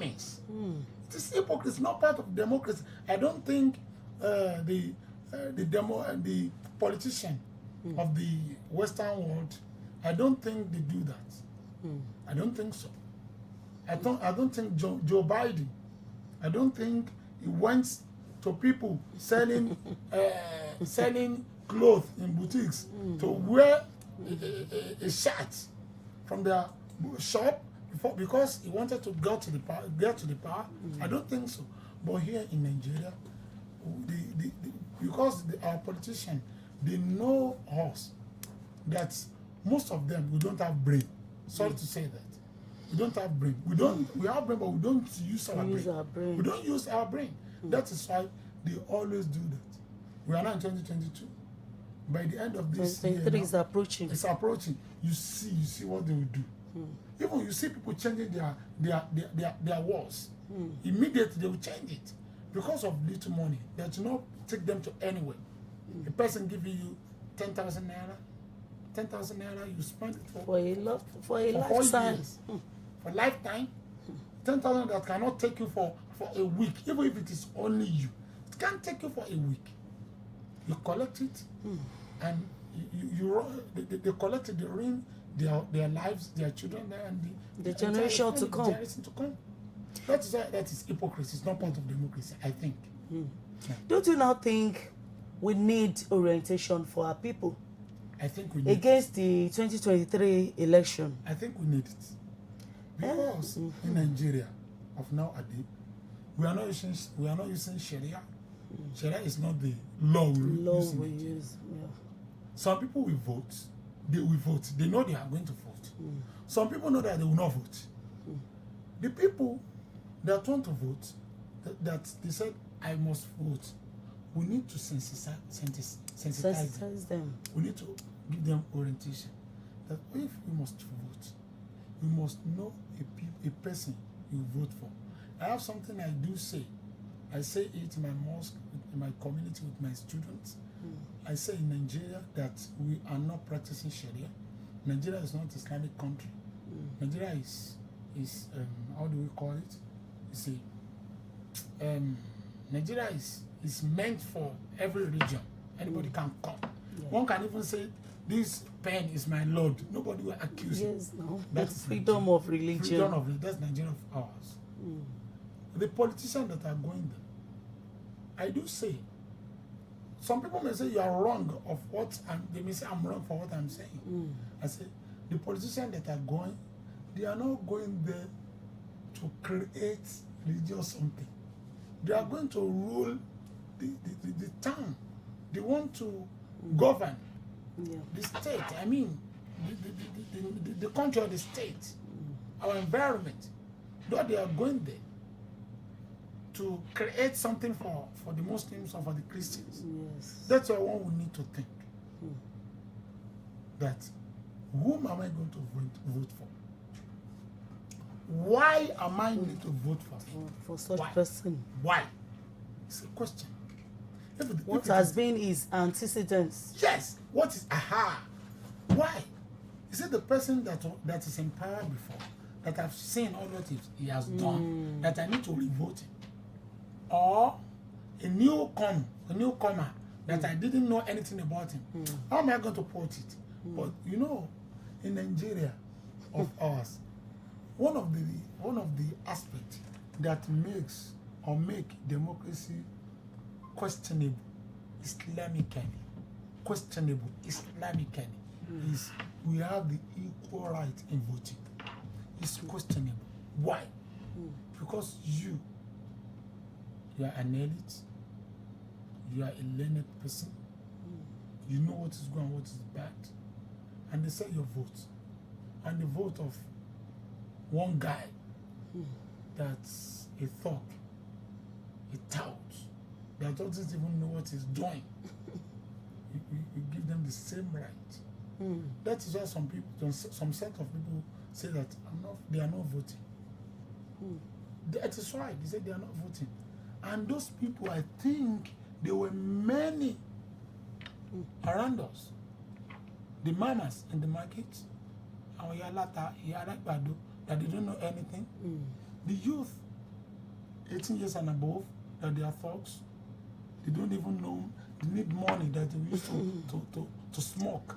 means. This hypocrisy is not part of democracy. I don't think the politician of the Western world, I don't think they do that. I don't think so. I don't think Joe Biden, I don't think he went to people selling selling clothes in boutiques to wear a shirt from their shop because he wanted to get to the power. I don't think so. But here in Nigeria, because our politicians, they know us, that most of them, we don't have brain. Sorry to say that. We don't have brain. We have brain, but we don't use our brain. We don't use our brain. That is why they always do that. We are now in 2022. By the end of this year, is approaching. It's approaching. You see what they will do. Even you see people changing their walls. Immediately they will change it because of little money. That will not take them to anywhere. A person giving you 10,000 naira, 10,000 naira, you spend it for a lifetime. For lifetime, 10,000 that cannot take you for a week, even if it is only you. It can't take you for a week. You collect it, and they collect it, they ruin their lives, their children, and the generation to come. That is hypocrisy. It's not part of democracy, I think. Yeah. Don't you now think we need orientation for our people? I think we need against the 2023 election. I think we need it. Because in Nigeria of nowadays, we are not using Sharia. Sharia is not the law we use. Yeah. Some people will vote. They will vote. They know they are going to vote. Some people know that they will not vote. The people that want to vote, that they said, I must vote, we need to sensitize them. We need to give them orientation. That if we must vote, we must know a person you vote for. I have something I do say. I say it in my mosque, in my community, with my students. I say in Nigeria that we are not practicing Sharia. Nigeria is not an Islamic country. Nigeria is how do we call it? You see, Nigeria is meant for every religion. Anybody can come. Yeah. One can even say, this pen is my Lord. Nobody will accuse you. Yes, no. That's freedom of religion. Freedom of religion. That's Nigeria of ours. The politicians that are going there, I do say, some people may say you are wrong of what, and they may say I'm wrong for what I'm saying. I say, the politicians that are going, they are not going there to create religious something. They are going to rule the town. They want to govern the state. I mean, the country or the state, our environment. Though they are going there to create something for the Muslims or for the Christians. Yes. That's what one would need to think. That whom am I going to vote for? Why am I need to vote for such person? Why? It's a question. What has been his antecedents? Yes. What is Why? Is it the person that is in power before, that I've seen all what he has done, that I need to re-vote him? Or a newcomer that I didn't know anything about him? How am I going to put it? But you know, in Nigeria of ours, one of the aspects that make democracy questionable Islamically, is we have the equal right in voting. It's questionable. Why? Because you are an elite, you are a learned person, you know what is good and what is bad, and they say your vote, and the vote of one guy that's a thug, a tout, that doesn't even know what he's doing, you give them the same right. That is why some set of people say that they are not voting. That is why they say they are not voting. And those people, I think there were many around us. The mamas in the market, that they don't know anything. The youth 18 years and above, that they are thugs. They don't even know. They need money that they use to smoke.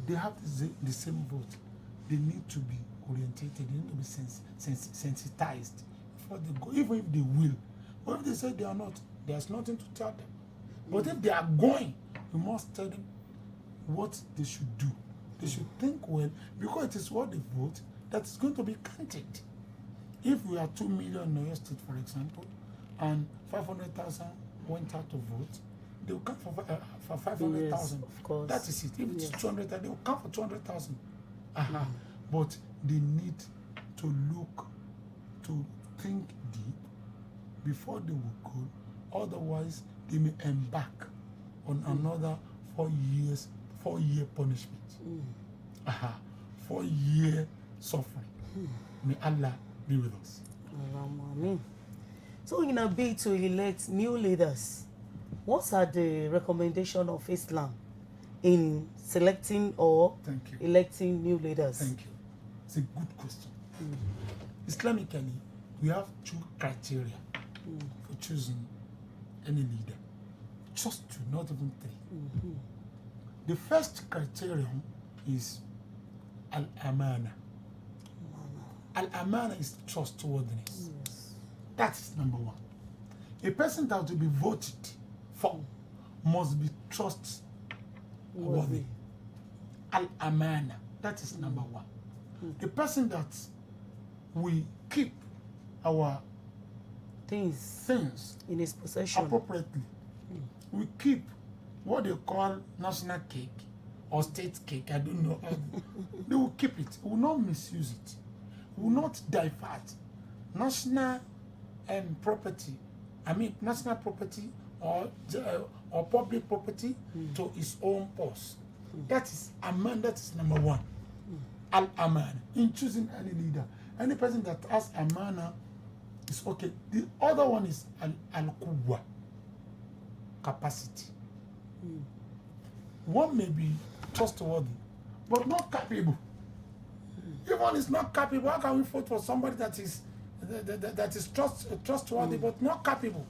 They have the same vote. They need to be orientated. They need to be sensitized before they go, even if they will. But if they say they are not, there's nothing to tell them. But if they are going, we must tell them what they should do. They should think well, because it is what they vote that is going to be counted. If we are 2 million in Oyo State, for example, and 500,000 went out to vote, they will count for 500,000. Yes, of course. That is it. If it's 200,000, they will count for 200,000. But they need to look, to think deep before they will go. Otherwise, they may embark on another 4-year punishment. 4-year suffering. May Allah be with us. Amen. So in a bid to elect new leaders, what are the recommendations of Islam in selecting or electing new leaders? Thank you. It's a good question. Islamically, we have 2 criteria for choosing any leader. Just 2, not even 3. The first criterion is al-amana. Al-amana is trustworthiness. Yes. That is number 1. A person that will be voted for must be trustworthy. Al-amana. That is number 1. A person that we keep our things in his possession appropriately. We keep what they call national cake or state cake. I don't know. They will keep it. We will not misuse it. We will not divert national property. I mean, national property or public property to its own purse. That is aman. That is number 1. Al-aman. In choosing any leader, any person that has amana is okay. The other one is al-quwwa, capacity. One may be trustworthy, but not capable. If one is not capable, how can we vote for somebody that is trustworthy but not capable?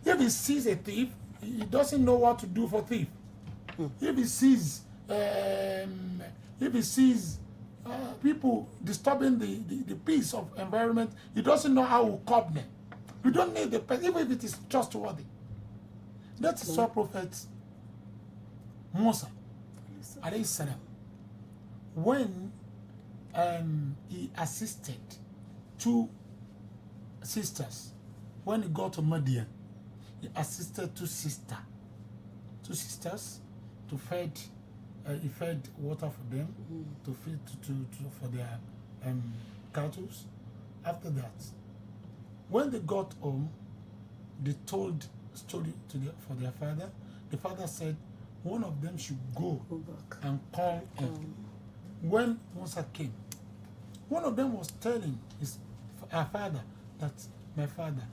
If he sees a thief, he doesn't know what to do for thief. If he sees people disturbing the peace of environment, he doesn't know how to curb them. We don't need the person, even if it is trustworthy. That is why Prophet Musa, alayhi salam, when he assisted 2 sisters, when he got to Madian, he assisted 2 sisters to feed. He fed water for them to feed for their cattle. After that, when they got home, they told story for their father. The father said one of them should go back and call him. When Musa came, one of them was telling her father that, my father,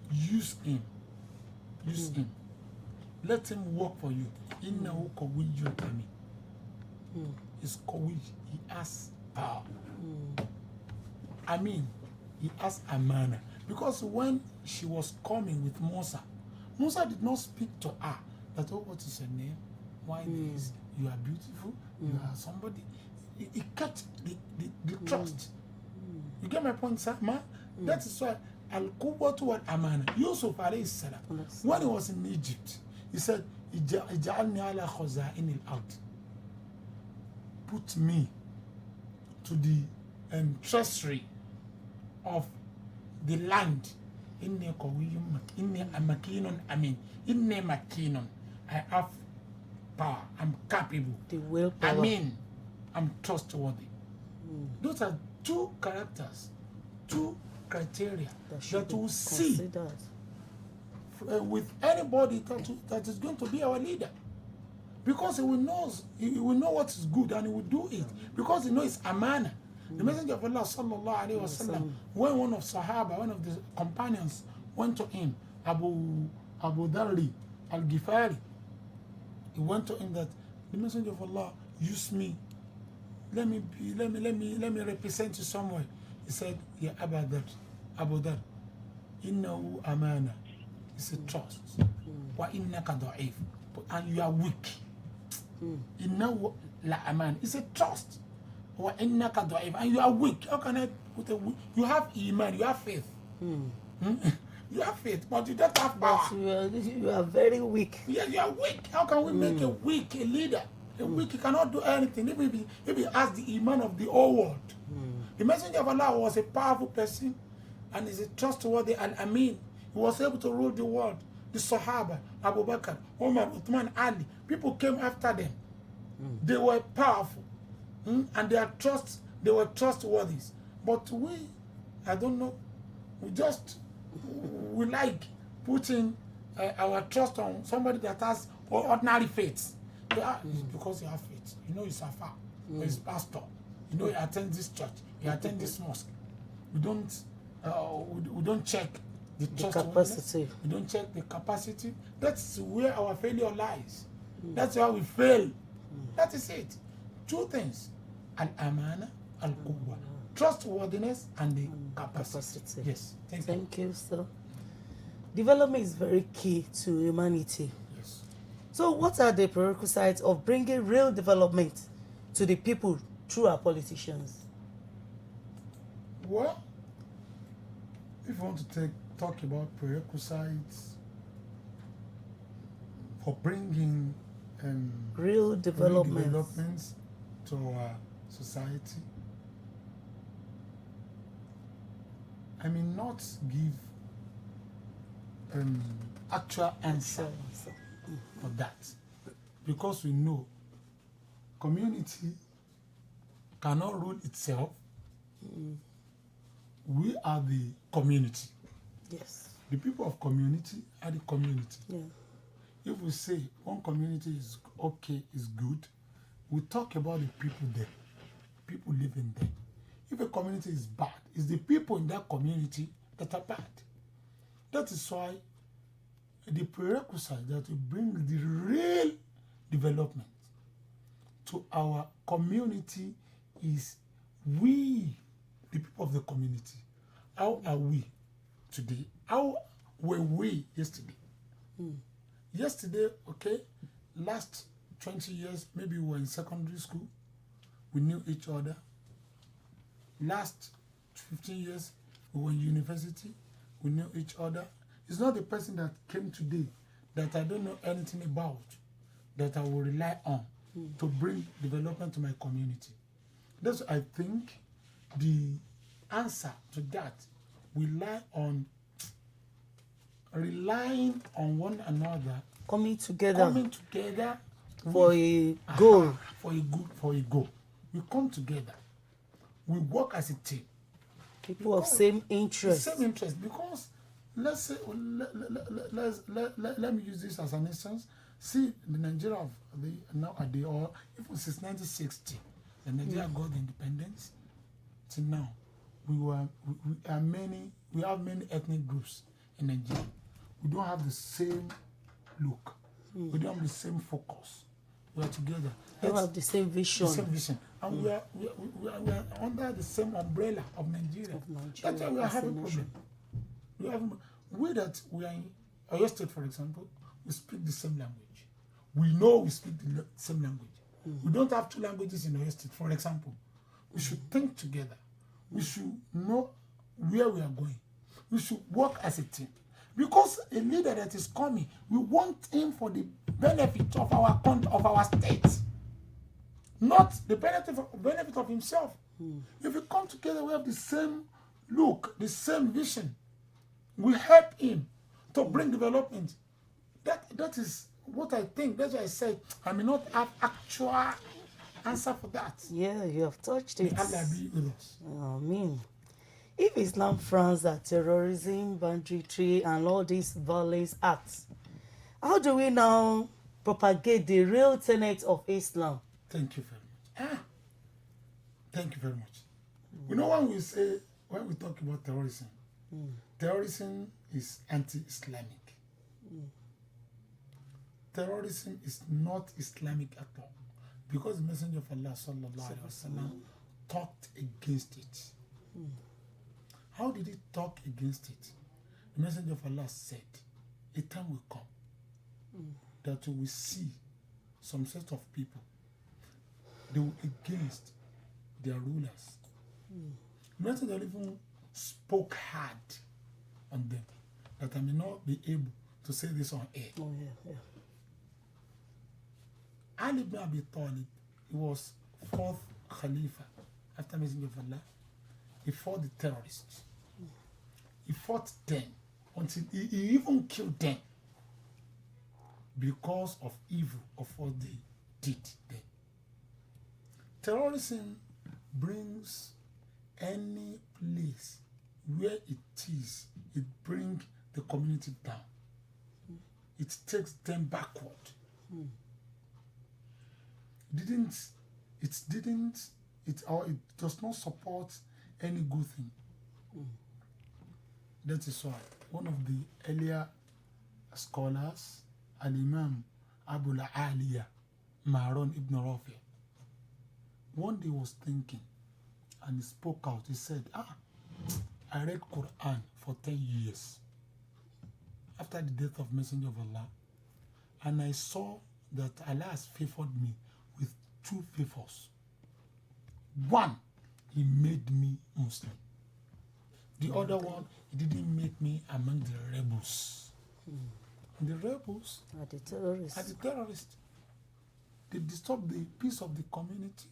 use him. Let him work for you. Innahu qawiyyun amin. He's qawi. He has power. I mean, he has amana. Because when she was coming with Musa, Musa did not speak to her that, oh, what is your name? Why this? You are beautiful. You are somebody. He kept the trust. You get my point, sir? That is why al-quwwatu wal-amana. Yusuf alayhi salam, when he was in Egypt, he said, Ija'alni ala khaza'in al-ard. Put me to the treasury of the land. Inni qawiyyun inni makinun amin. Inni makinun. I have power. I'm capable. The willpower. I mean, I'm trustworthy. Those are 2 characters, 2 criteria that we'll see with anybody that is going to be our leader. Because he will know what is good and he will do it. Because he knows it's amana. The Messenger of Allah sallallahu alaihi wasallam, when one of Sahaba, one of the companions, went to him, Abu Dharri al-Ghifari, he went to him that the Messenger of Allah, use me. Let me represent you somewhere. He said, Ya Abu Dharr, about that. Innahu amana. It's a trust. Wa innaka da'if. And you are weak. Innahu la aman. It's a trust. Wa innaka da'if. And you are weak. How can I put a weak? You have iman, you have faith. You have faith, but you don't have power. But you are very weak. Yeah, you are weak. How can we make a weak a leader? A weak, he cannot do anything. If he has the iman of the whole world. The messenger of Allah was a powerful person and is a trustworthy and Amin. He was able to rule the world. The Sahaba, Abu Bakr, Umar, Uthman, Ali, people came after them. They were powerful. And they were trustworthy. But we, I don't know, we like putting our trust on somebody that has ordinary faith. Because you have faith. You know he's a far, he's pastor. You know he attends this church, he attends this mosque. We don't check the capacity. We don't check the capacity. That's where our failure lies. That's why we fail. That is it. Two things: al-amana, al-quwwa, trustworthiness, and the capacity. Yes. Thank you, sir. Development is very key to humanity. Yes. So, what are the prerequisites of bringing real development to the people through our politicians? Well, if you want to talk about prerequisites for bringing real developments to our society, I may not give actual answer for that, because we know community cannot rule itself. We are the community. Yes. The people of community are the community. Yeah. If we say one community is okay, is good, we talk about the people there, people living there. If a community is bad, it's the people in that community that are bad. That is why the prerequisite that will bring the real development to our community is we, the people of the community. How are we today? How were we yesterday? Yesterday, okay, last 20 years, maybe we were in secondary school, we knew each other. Last 15 years, we were in university, we knew each other. It's not the person that came today that I don't know anything about that I will rely on to bring development to my community. That's, I think, the answer to that will lie on relying on one another, coming together for a goal. For a goal. We come together. We work as a team. People of same interest. Same interest. Because let's say, let me use this as an instance. See, the Nigeria of the nowadays, or even since 1960, the Nigeria got independence. Till now, we have many ethnic groups in Nigeria. We don't have the same look. We don't have the same focus. We are together. We don't have the same vision. The same vision. And we are under the same umbrella of Nigeria. That's why we are having problem. We are in Oyo State, for example, we speak the same language. We know we speak the same language. We don't have two languages in Oyo State, for example. We should think together. We should know where we are going. We should work as a team. Because a leader that is coming, we want him for the benefit of our state, not the benefit of himself. If we come together, we have the same look, the same vision. We help him to bring development. That is what I think. That's why I said I may not have actual answer for that. Yeah, you have touched it. May Allah be with us. Amen. If Islam frowns at terrorism, banditry, and all these violence acts, how do we now propagate the real tenets of Islam? Thank you very much. Thank you very much. You know, when we talk about terrorism, terrorism is anti-Islamic. Terrorism is not Islamic at all, because the Messenger of Allah sallallahu alaihi wasallam talked against it. How did he talk against it? The messenger of Allah said, a time will come that we will see some set of people, they will against their rulers. The messenger even spoke hard on them, that I may not be able to say this on air. Oh, yeah. Ali ibn Abi Talib, he was fourth Khalifa after Messenger of Allah. He fought the terrorists. He fought them until he even killed them because of evil of what they did then. Terrorism brings any place where it is, it brings the community down. It takes them backward. It does not support any good thing. That is why one of the earlier scholars, Al-Imam Abu al-Aliya Maron ibn Rafi, one day was thinking and he spoke out. He said, I read Quran for 10 years after the death of Messenger of Allah, and I saw that Allah has favored me with two favors. One, he made me Muslim. The other one, he didn't make me among the rebels. And the rebels are the terrorists. They disturb the peace of the community.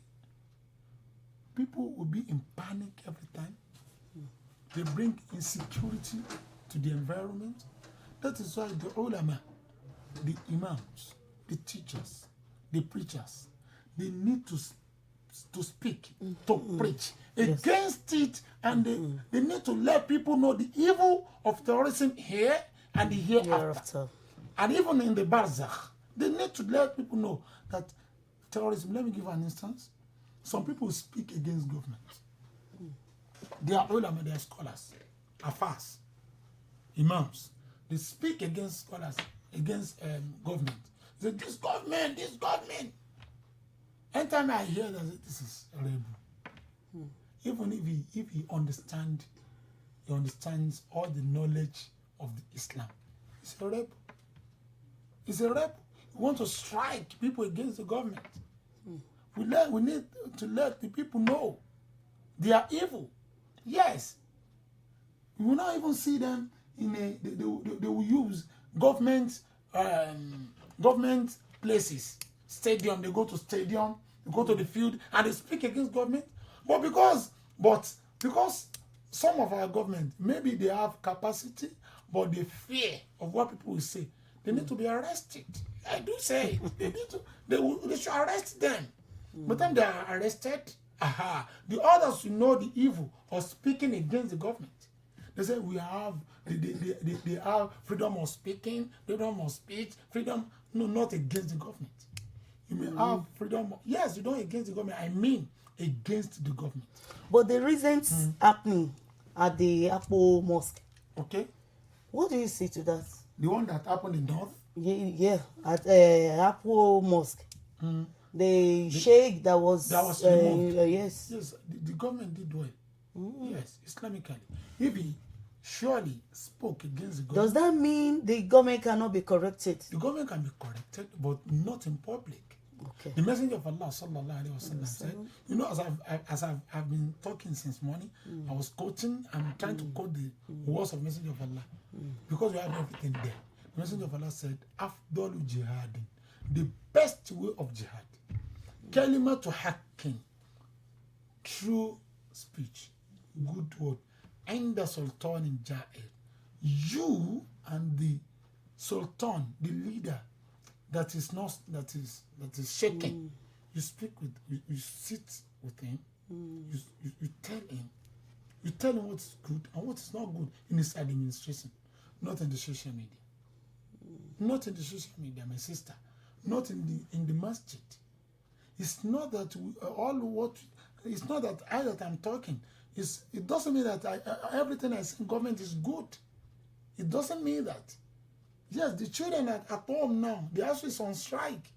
People will be in panic every time. They bring insecurity to the environment. That is why the ulama, the imams, the teachers, the preachers, they need to speak, to preach against it, and they need to let people know the evil of terrorism here and the hereafter. And even in the barzakh, they need to let people know that terrorism, let me give an instance. Some people speak against government. They are ulama, they are scholars, afars, imams. They speak against scholars, against government. They say, this government. Anytime I hear that, this is a rebel. Even if he understands all the knowledge of the Islam, he's a rebel. He's a rebel. He wants to strike people against the government. We need to let the people know they are evil. Yes. We will not even see them in they will use government places, stadium. They go to stadium, they go to the field, and they speak against government. But because some of our government, maybe they have capacity, but the fear of what people will say, they need to be arrested. I do say they should arrest them. By the time they are arrested, the others will know the evil of speaking against the government. They say they have freedom of speaking, freedom of speech, freedom, no, not against the government. You may have freedom, yes, you don't against the government, I mean against the government. But the recent happening at the Apple Mosque. Okay. What do you say to that? The one that happened in North? Yeah, at Apple Mosque. The sheikh that was removed. Yes. Yes, the government did well. Yes, Islamically. If he surely spoke against the government. Does that mean the government cannot be corrected? The government can be corrected, but not in public. Okay. The Messenger of Allah sallallahu alaihi wasallam said, you know, as I've been talking since morning, I was quoting, I'm trying to quote the words of Messenger of Allah, because we have everything there. The Messenger of Allah said, Afdalu jihadin, the best way of jihad, kalima to haqqin, true speech, good word, and the sultan in ja'ir. You and the sultan, the leader that is shaken, you speak with, you sit with him, you tell him what's good and what is not good in his administration, not in the social media. Not in the social media, my sister. Not in the masjid. It's not that it's not that I'm talking. It doesn't mean that everything I say in government is good. It doesn't mean that. Yes, the children at home now, they actually on strike.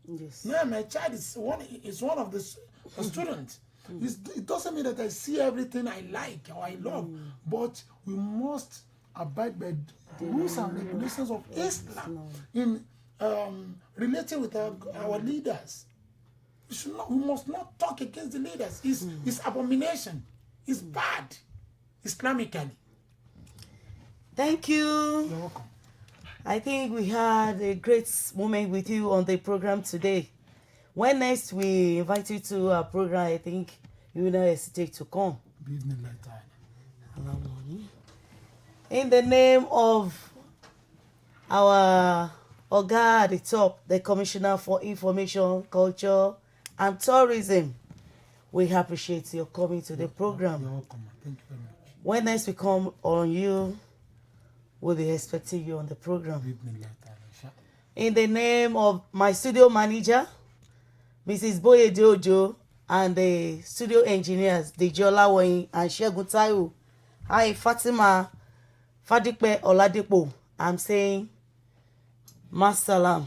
Yes. Now my child is one of the students. It doesn't mean that I see everything I like or I love, but we must abide by the rules and regulations of Islam in relating with our leaders. We must not talk against the leaders. It's abomination. It's bad, Islamically. Thank you. You're welcome. I think we had a great moment with you on the program today. When next we invite you to our program, I think you will not hesitate to come. In the name of our Oga at the top, the Commissioner for Information, Culture and Tourism, we appreciate your coming to the program. You're welcome. Thank you very much. When next we come on you, we'll be expecting you on the program. In the name of my studio manager, Mrs. Boye Jojo, and the studio engineers, Dejola Woyin and Shegun Taiwo, hi Fatima Fadipe Oladipo, I'm saying Masalam.